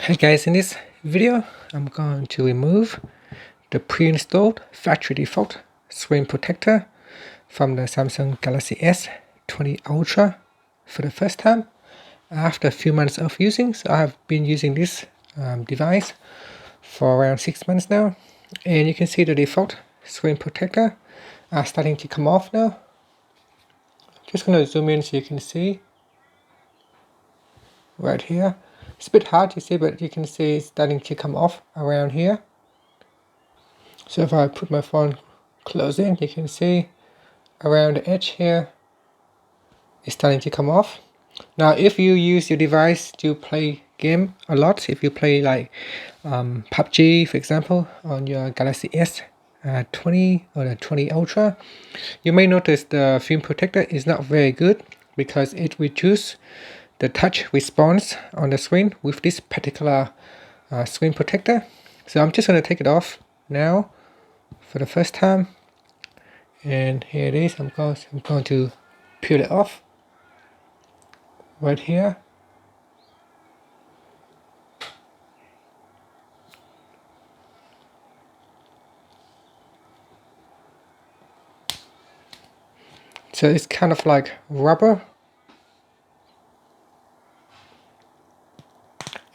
Hey guys, in this video I'm going to remove the pre-installed factory default screen protector from the Samsung Galaxy S20 Ultra for the first time after a few months of using. So I have been using this device for around 6 months now, and you can see the default screen protector are starting to come off now. Just going to zoom in so you can see right here. It's a bit hard to see, but you can see it's starting to come off around here. So if I put my phone close in, you can see around the edge here it's starting to come off. Now if you use your device to play game a lot, if you play like PUBG for example on your Galaxy S20 or the 20 Ultra, you may notice the film protector is not very good because it reduces the touch response on the screen with this particular screen protector. So I'm just going to take it off now for the first time, and here it is. I'm going to peel it off right here. So it's kind of like rubber,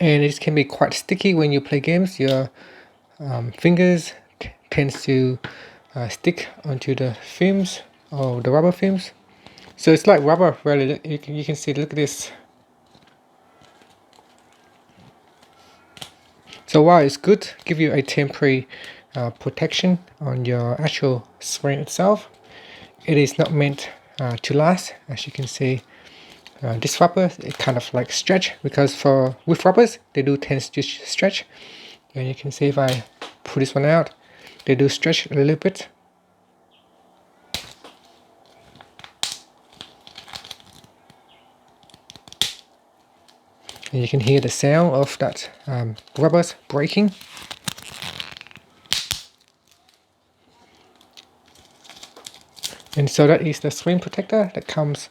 and it can be quite sticky when you play games. Your fingers tends to stick onto the films or the rubber films. So it's like rubber really. You can see, look at this. So while it's good, give you a temporary protection on your actual screen itself, it is not meant to last. As you can see, this rubber, it kind of like stretch, because with rubbers they do tend to stretch, and you can see if I pull this one out, they do stretch a little bit. And you can hear the sound of that rubbers breaking. And so that is the screen protector that comes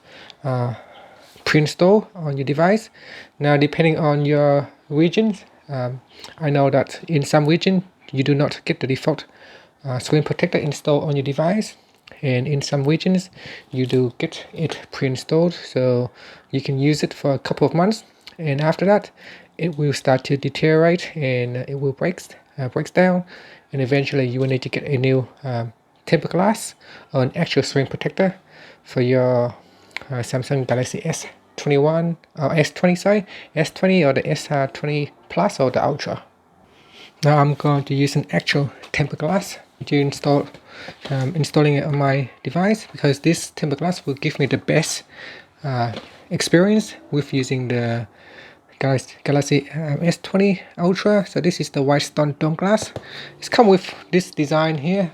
pre-installed on your device. Now depending on your regions, I know that in some region you do not get the default screen protector installed on your device, and in some regions you do get it pre-installed, so you can use it for a couple of months, and after that it will start to deteriorate and it will breaks down, and eventually you will need to get a new tempered glass or an actual screen protector for your Samsung Galaxy S21 or S20, sorry, S20 or the S20 Plus or the Ultra. Now I'm going to use an actual tempered glass to installing it on my device, because this tempered glass will give me the best experience with using the Galaxy S20 Ultra. So this is the white stone dome glass. It's come with this design here.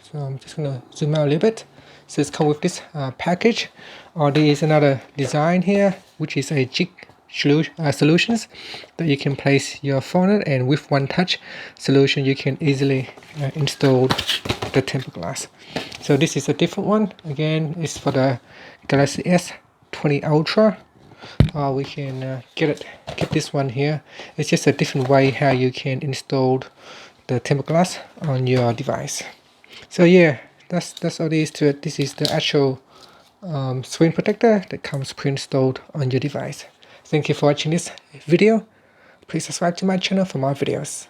So I'm just going to zoom out a little bit. So it's come with this package, or there is another design here, which is a jig solutions that you can place your phone in, and with one touch solution you can easily install the tempered glass. So this is a different one. Again, it's for the Galaxy S20 Ultra. We can get this one here. It's just a different way how you can install the tempered glass on your device. So yeah, that's all there is to it. This is the actual screen protector that comes pre-installed on your device. Thank you for watching this video. Please subscribe to my channel for more videos.